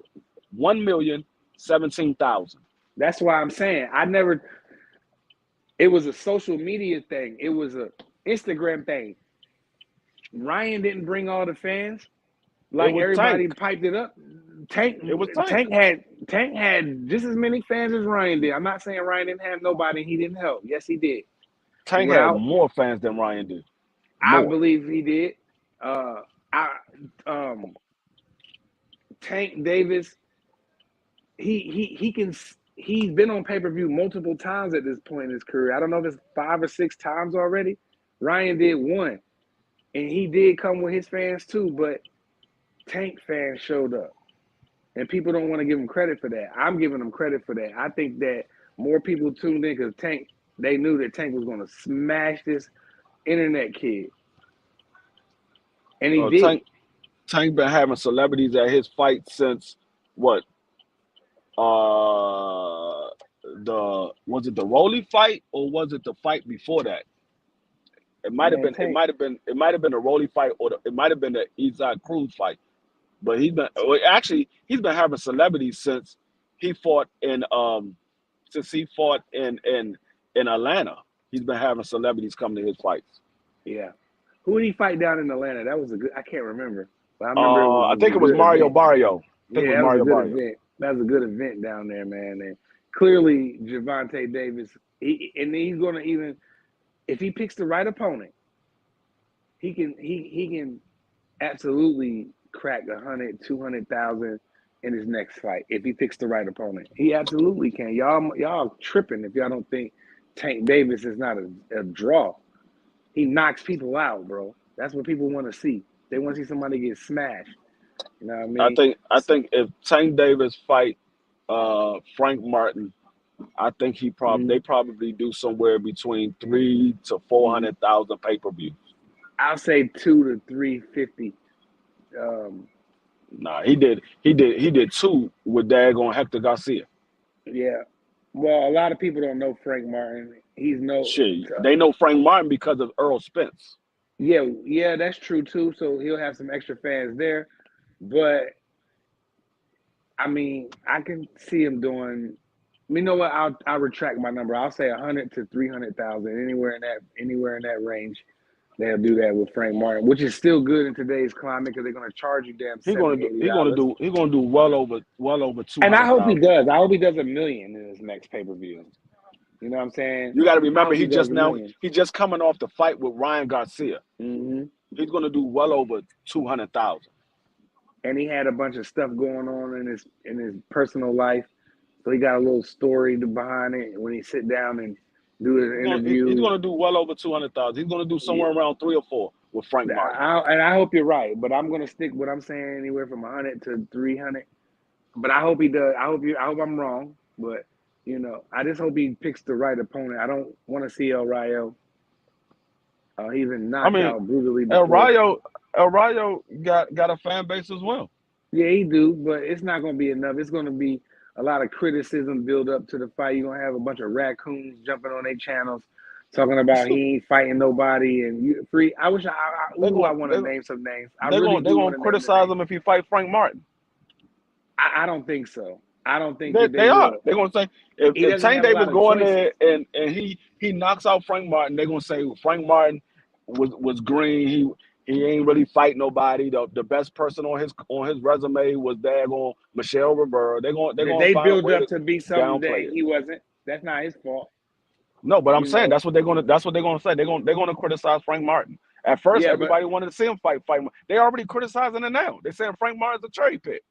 Speaker 1: 1,017,000.
Speaker 3: That's why I'm saying it was a social media thing. It was a Instagram thing. Ryan didn't bring all the fans. Like everybody piped it up. Tank had just as many fans as Ryan did. I'm not saying Ryan didn't have nobody. He didn't help. Yes, he did.
Speaker 1: Tank had more fans than Ryan did.
Speaker 3: I believe he did. Tank Davis, he's been on pay-per-view multiple times at this point in his career. I don't know if it's 5 or 6 times already. Ryan did 1. And he did come with his fans too, but Tank fans showed up. And people don't want to give him credit for that. I'm giving him credit for that. I think that more people tuned in because they knew that Tank was going to smash this internet kid. And he did.
Speaker 1: Tank been having celebrities at his fight since what? Was it the Rolly fight or was it the fight before that? It might have been a Rolly fight or it might have been the Eastside Cruz fight. But he's been having celebrities since he fought in Atlanta. He's been having celebrities come to his fights.
Speaker 3: Yeah. Who did he fight down in Atlanta? That was I can't remember. But I remember
Speaker 1: I think it was Mario Barrio.
Speaker 3: That was a good event down there, man. And clearly Gervonta Davis, he's gonna even if he picks the right opponent, he can absolutely crack 100, 200,000 in his next fight if he picks the right opponent. He absolutely can. Y'all tripping if y'all don't think Tank Davis is not a draw. He knocks people out, bro. That's what people want to see. They want to see somebody get smashed. You know what I mean?
Speaker 1: I think if Tank Davis fight Frank Martin, I think they probably do somewhere between 300,000 to 400,000 pay-per-views.
Speaker 3: I'll say 200 to 350.
Speaker 1: Nah, he did 2 with daggone Hector Garcia.
Speaker 3: Yeah. Well, a lot of people don't know Frank Martin. He's no.
Speaker 1: Shit, they know Frank Martin because of Earl Spence.
Speaker 3: Yeah, yeah, that's true too. So he'll have some extra fans there, but I mean, I can see him doing. You know what? I'll retract my number. I'll say 100 to 300,000, anywhere in that range. They'll do that with Frank Martin, which is still good in today's climate because they're going to charge you damn
Speaker 1: He gonna
Speaker 3: 70,
Speaker 1: do.
Speaker 3: $80.
Speaker 1: He gonna do well over two
Speaker 3: And I
Speaker 1: hundred
Speaker 3: hope he
Speaker 1: thousand.
Speaker 3: does. I hope he does a million in his next pay per view. You know what I'm saying?
Speaker 1: You got to
Speaker 3: I
Speaker 1: remember,
Speaker 3: hope he does a million.
Speaker 1: he just coming off the fight with Ryan Garcia.
Speaker 3: Hmm.
Speaker 1: He's gonna do well over 200,000.
Speaker 3: And he had a bunch of stuff going on in his personal life, so he got a little story behind it. When he sit down and do an
Speaker 1: He's
Speaker 3: interview,
Speaker 1: gonna do well over 200,000. He's gonna do
Speaker 3: yeah,
Speaker 1: somewhere around 3 or 4 with Frank Martin.
Speaker 3: and I hope you're right. But I'm gonna stick what I'm saying anywhere from 100 to 300. But I hope he does. I hope I'm wrong. But I just hope he picks the right opponent. I don't want to see El Rayo. He's been
Speaker 1: I
Speaker 3: knocked
Speaker 1: mean,
Speaker 3: out brutally
Speaker 1: El
Speaker 3: before.
Speaker 1: Rayo, El Rayo got a fan base as well.
Speaker 3: Yeah, he do, but it's not going to be enough. It's going to be a lot of criticism build up to the fight. You're going to have a bunch of raccoons jumping on their channels talking about he ain't fighting nobody and you free. I wish
Speaker 1: They're
Speaker 3: I
Speaker 1: going
Speaker 3: want to name some names. I
Speaker 1: they're
Speaker 3: really
Speaker 1: going they're
Speaker 3: do
Speaker 1: going
Speaker 3: want
Speaker 1: to
Speaker 3: to name the
Speaker 1: criticize
Speaker 3: names.
Speaker 1: him if he fight Frank Martin.
Speaker 3: I don't think so. I don't think that they
Speaker 1: They are.
Speaker 3: will.
Speaker 1: They're going to say
Speaker 3: He
Speaker 1: if
Speaker 3: doesn't
Speaker 1: Tank
Speaker 3: have a
Speaker 1: Davis
Speaker 3: lot of
Speaker 1: go in
Speaker 3: choices.
Speaker 1: there and he knocks out Frank Martin, they're going to say Frank Martin was green. He ain't really fight nobody. The best person on his resume was daggone Michelle Rivera. They're
Speaker 3: Did
Speaker 1: going to
Speaker 3: they
Speaker 1: find a
Speaker 3: build
Speaker 1: way
Speaker 3: up
Speaker 1: to
Speaker 3: to be something that
Speaker 1: downplay it.
Speaker 3: he wasn't? That's not his fault.
Speaker 1: No, but I'm
Speaker 3: You
Speaker 1: saying
Speaker 3: know.
Speaker 1: that's what they're gonna say. They're gonna criticize Frank Martin. At first,
Speaker 3: Yeah, but
Speaker 1: everybody wanted to see him fight. They already criticizing it now. They're saying Frank Martin's a cherry pick.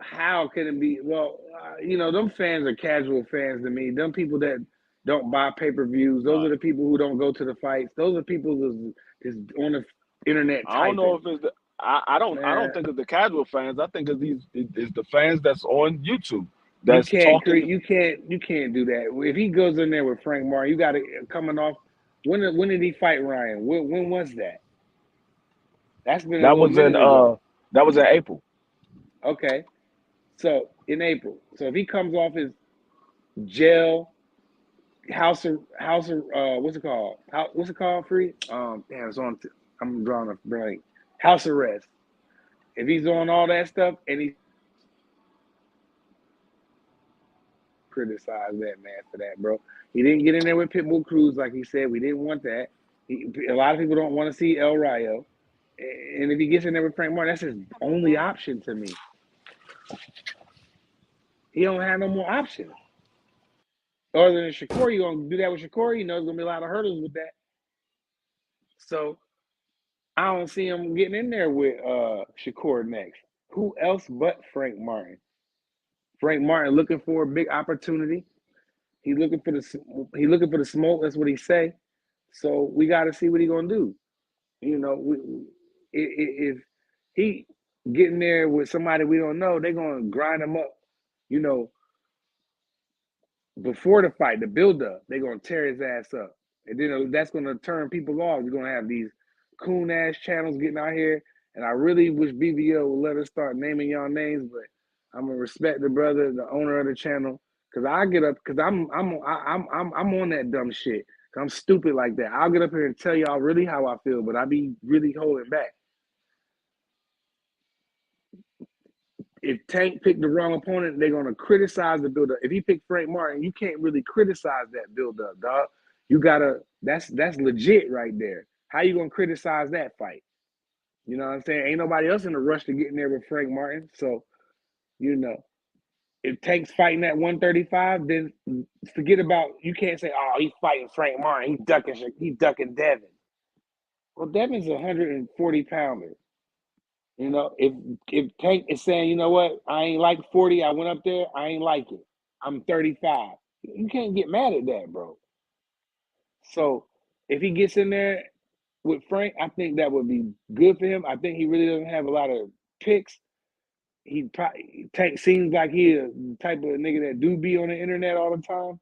Speaker 3: how can it be? Well, them fans are casual fans to me. Them people that don't buy pay-per-views, those
Speaker 1: Uh,
Speaker 3: are the people who don't go to the fights. Those are people who's just on the internet
Speaker 1: I don't know
Speaker 3: typing.
Speaker 1: if it's I don't
Speaker 3: Man,
Speaker 1: think it's the casual fans. I think it's the fans that's on YouTube that's talking.
Speaker 3: you can't do that. If he goes in there with Frank Martin, you got to coming off. When did he fight Ryan? When was that? That's been a
Speaker 1: That
Speaker 3: little
Speaker 1: was in
Speaker 3: minute ago.
Speaker 1: April.
Speaker 3: Okay, so in April. So if he comes off his jail house of what's it called? What's it called? Free? Damn, it's on. I'm drawing a blank. House arrest. If he's on all that stuff and he criticized that man for that, bro. He didn't get in there with Pitbull Cruz like he said. We didn't want that. A lot of people don't want to see El Rayo, and if he gets in there with Frank Martin, that's his only option to me. He don't have no more options. Other than Shakur, you gonna do that with Shakur? You know, there's gonna be a lot of hurdles with that. So I don't see him getting in there with Shakur next. Who else but Frank Martin? Frank Martin looking for a big opportunity. He looking for the smoke. That's what he say. So we got to see what he gonna do. You know, if he getting there with somebody we don't know, they're gonna grind him up. You know, before the fight, the build up, they're gonna tear his ass up, and then that's gonna turn people off. You're gonna have these coon ass channels getting out here, and I really wish BVO would let us start naming y'all names, but I'm gonna respect the brother, the owner of the channel, because I get up because I'm on that dumb shit. Cause I'm stupid like that. I'll get up here and tell y'all really how I feel, but I be really holding back. If Tank picked the wrong opponent, they're gonna criticize the build-up. If he picked Frank Martin, you can't really criticize that build-up, dog. You gotta that's legit right there. How you gonna criticize that fight? You know what I'm saying? Ain't nobody else in a rush to get in there with Frank Martin. So, you know, if Tank's fighting at 135, then forget about you can't say, oh, he's fighting Frank Martin, he's ducking Devin. Well, Devin's a 140 pounder. You know, if Tank is saying, you know what, I ain't like 40, I went up there, I ain't like it. I'm 35. You can't get mad at that, bro. So if he gets in there with Frank, I think that would be good for him. I think he really doesn't have a lot of picks. He probably Tank seems like he a type of nigga that do be on the internet all the time.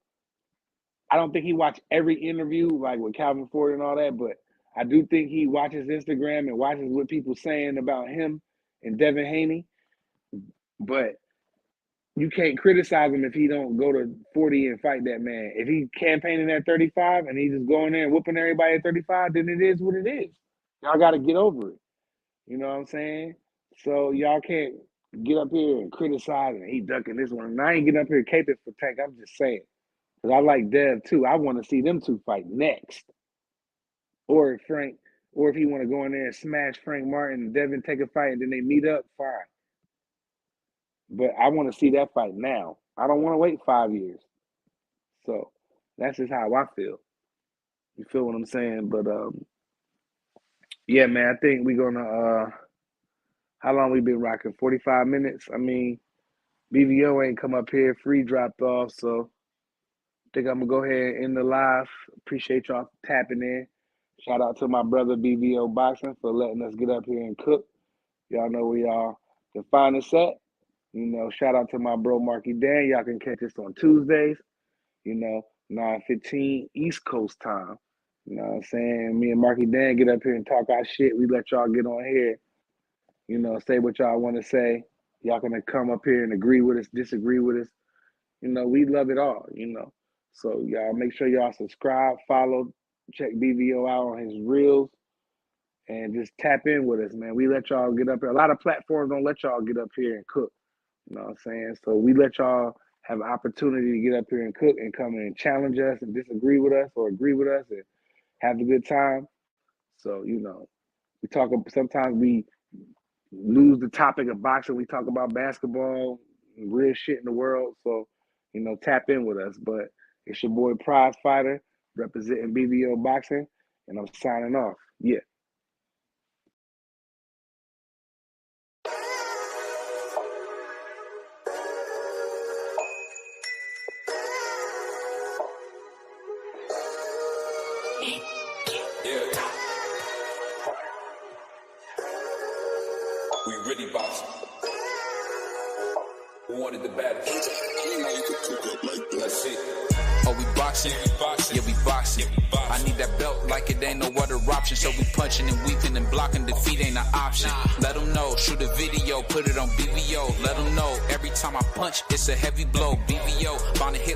Speaker 3: I don't think he watched every interview like with Calvin Ford and all that, but I do think he watches Instagram and watches what people saying about him and Devin Haney. But you can't criticize him if he don't go to 40 and fight that man. If he campaigning at 35 and he just going there and whooping everybody at 35, then it is what it is. Y'all got to get over it. You know what I'm saying? So y'all can't get up here and criticize and he ducking this one. And I ain't getting up here caping for Tank. I'm just saying. Because I like Dev too. I want to see them two fight next. Or if he want to go in there and smash Frank Martin and Devin take a fight and then they meet up, fine. But I want to see that fight now. I don't want to wait 5 years. So that's just how I feel. You feel what I'm saying? But yeah, man, I think we're gonna how long we been rocking? 45 minutes. I mean, BVO ain't come up here, free dropped off, so I think I'm gonna go ahead and end the live. Appreciate y'all tapping in. Shout out to my brother BVO Boxing for letting us get up here and cook. Y'all know where y'all can find us at. You know, shout out to my bro Marky Dan. Y'all can catch us on Tuesdays, 9:15 East Coast time. You know what I'm saying? Me and Marky Dan get up here and talk our shit. We let y'all get on here, say what y'all want to say. Y'all can come up here and agree with us, disagree with us. We love it all, So y'all make sure y'all subscribe, follow, check BVO out on his reels, and just tap in with us, man. We let y'all get up here. A lot of platforms don't let y'all get up here and cook. You know what I'm saying? So we let y'all have an opportunity to get up here and cook and come in and challenge us and disagree with us or agree with us and have a good time. So, we talk, sometimes we lose the topic of boxing. We talk about basketball, real shit in the world. So, tap in with us. But it's your boy Prize Fighter representing BVO Boxing, and I'm signing off. Yeah.
Speaker 2: We really boxing. Who wanted the baddest? Let's see. Oh, we boxing? Yeah, we boxing. I need that belt like it ain't no other option. So we punching and weaving and blocking. Defeat ain't an option. Let them know. Shoot a video, put it on BVO. Let them know. Every time I punch, it's a heavy blow. BVO, bound to hit.